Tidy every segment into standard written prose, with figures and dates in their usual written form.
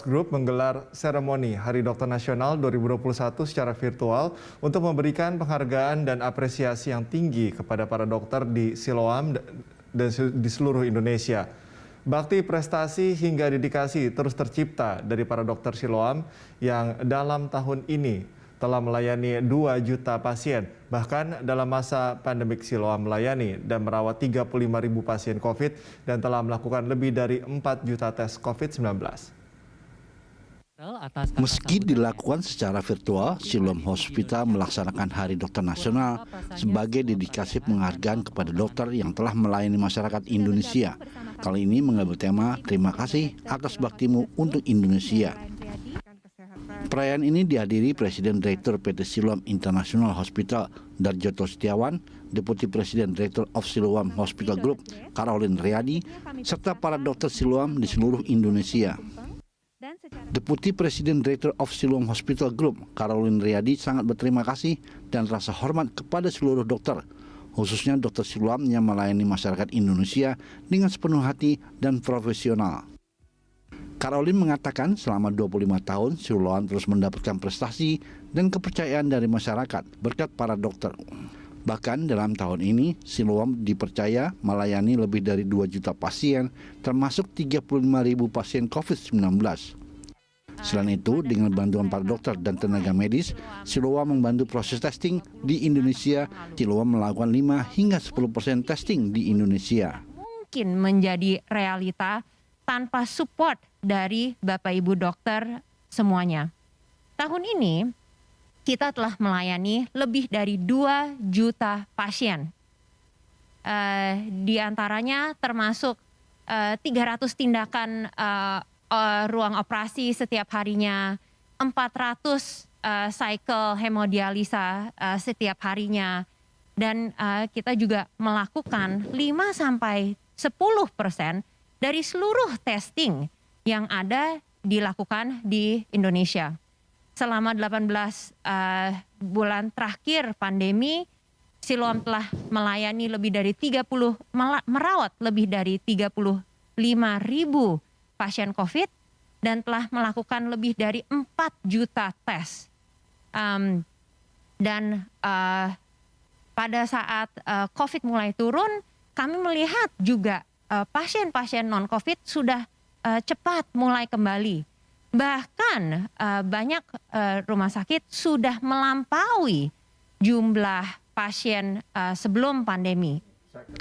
Group menggelar seremoni Hari Dokter Nasional 2021 secara virtual untuk memberikan penghargaan dan apresiasi yang tinggi kepada para dokter di Siloam dan di seluruh Indonesia. Bakti prestasi hingga dedikasi terus tercipta dari para dokter Siloam yang dalam tahun ini telah melayani 2 juta pasien. Bahkan dalam masa pandemik Siloam melayani dan merawat 35.000 pasien COVID dan telah melakukan lebih dari 4 juta tes COVID-19. Meski dilakukan secara virtual, Siloam Hospital melaksanakan Hari Dokter Nasional sebagai dedikasi penghargaan kepada dokter yang telah melayani masyarakat Indonesia. Kali ini mengambil tema "Terima kasih atas baktimu untuk Indonesia". Perayaan ini dihadiri Presiden Direktur PT Siloam International Hospital Darjoto Setiawan, Deputi Presiden Direktur of Siloam Hospital Group Caroline Riyadi, serta para dokter Siloam di seluruh Indonesia. Deputi Presiden Direktur of Siloam Hospital Group, Caroline Riyadi, sangat berterima kasih dan rasa hormat kepada seluruh dokter, khususnya dokter Siloam yang melayani masyarakat Indonesia dengan sepenuh hati dan profesional. Caroline mengatakan selama 25 tahun Siloam terus mendapatkan prestasi dan kepercayaan dari masyarakat berkat para dokter. Bahkan dalam tahun ini, Siloam dipercaya melayani lebih dari 2 juta pasien, termasuk 35.000 pasien COVID-19. Selain itu, dengan bantuan para dokter dan tenaga medis, Siloam membantu proses testing di Indonesia. Siloam melakukan 5 hingga 10% testing di Indonesia. Mungkin menjadi realita tanpa support dari Bapak Ibu dokter semuanya. Tahun ini, kita telah melayani lebih dari 2 juta pasien. Di antaranya termasuk 300 tindakan ruang operasi setiap harinya, 400 cycle hemodialisa setiap harinya, dan kita juga melakukan 5-10% dari seluruh testing yang ada dilakukan di Indonesia. Selama 18 bulan terakhir pandemi, Siloam telah melayani lebih dari merawat lebih dari 35.000 pasien COVID dan telah melakukan lebih dari 4 juta tes. Pada saat COVID mulai turun, kami melihat juga pasien-pasien non-COVID sudah cepat mulai kembali. Bahkan banyak rumah sakit sudah melampaui jumlah pasien sebelum pandemi.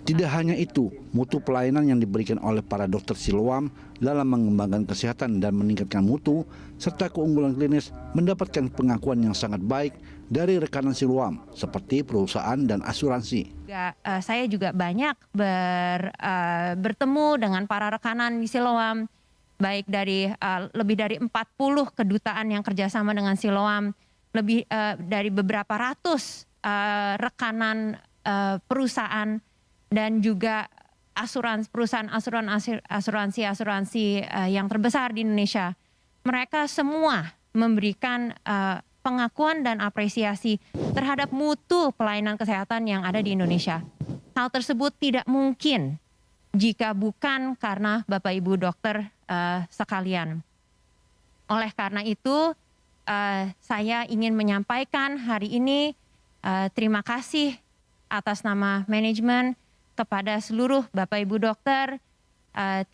Tidak hanya itu, mutu pelayanan yang diberikan oleh para dokter Siloam dalam mengembangkan kesehatan dan meningkatkan mutu, serta keunggulan klinis mendapatkan pengakuan yang sangat baik dari rekanan Siloam, seperti perusahaan dan asuransi. Saya juga banyak bertemu dengan para rekanan di Siloam, baik dari lebih dari 40 kedutaan yang kerjasama dengan Siloam, lebih dari beberapa ratus rekanan perusahaan, dan juga perusahaan asuransi yang terbesar di Indonesia. Mereka semua memberikan pengakuan dan apresiasi terhadap mutu pelayanan kesehatan yang ada di Indonesia. Hal tersebut tidak mungkin jika bukan karena Bapak Ibu dokter sekalian. Oleh karena itu, saya ingin menyampaikan hari ini terima kasih atas nama manajemen kepada seluruh Bapak Ibu dokter, 3.000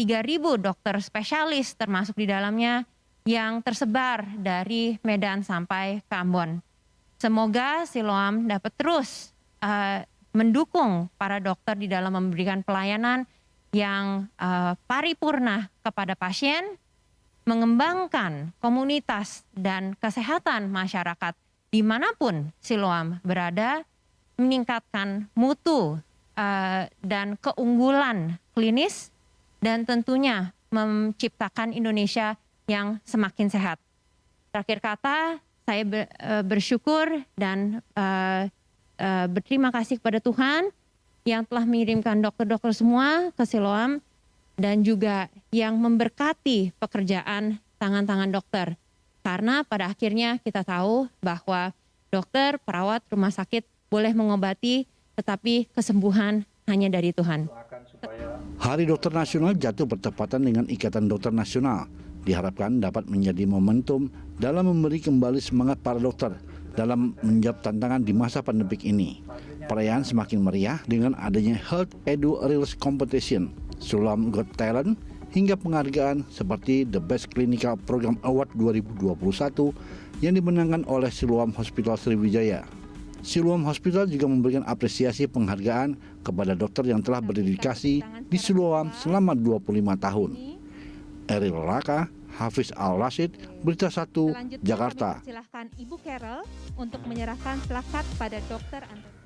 dokter spesialis termasuk di dalamnya yang tersebar dari Medan sampai ke Ambon. Semoga Siloam dapat terus mendukung para dokter di dalam memberikan pelayanan yang paripurna kepada pasien, mengembangkan komunitas dan kesehatan masyarakat dimanapun Siloam berada, meningkatkan mutu dan keunggulan klinis, dan tentunya menciptakan Indonesia yang semakin sehat. Terakhir kata, saya bersyukur dan berterima kasih kepada Tuhan yang telah mengirimkan dokter-dokter semua ke Siloam dan juga yang memberkati pekerjaan tangan-tangan dokter. Karena pada akhirnya kita tahu bahwa dokter, perawat, rumah sakit boleh mengobati, tetapi kesembuhan hanya dari Tuhan. Hari Dokter Nasional jatuh bertepatan dengan Ikatan Dokter Nasional diharapkan dapat menjadi momentum dalam memberi kembali semangat para dokter dalam menjawab tantangan di masa pandemik ini. Perayaan semakin meriah dengan adanya Health Edu Reels Competition, Siloam Got Talent, hingga penghargaan seperti The Best Clinical Program Award 2021 yang dimenangkan oleh Siloam Hospital Sriwijaya. Siloam Hospital juga memberikan apresiasi penghargaan kepada dokter yang telah berdedikasi di Siloam selama 25 tahun. Eril Raka, Hafiz Al-Rashid, Berita 1, Jakarta. Silakan Ibu Carol untuk menyerahkan plakat pada Dr. Antoni.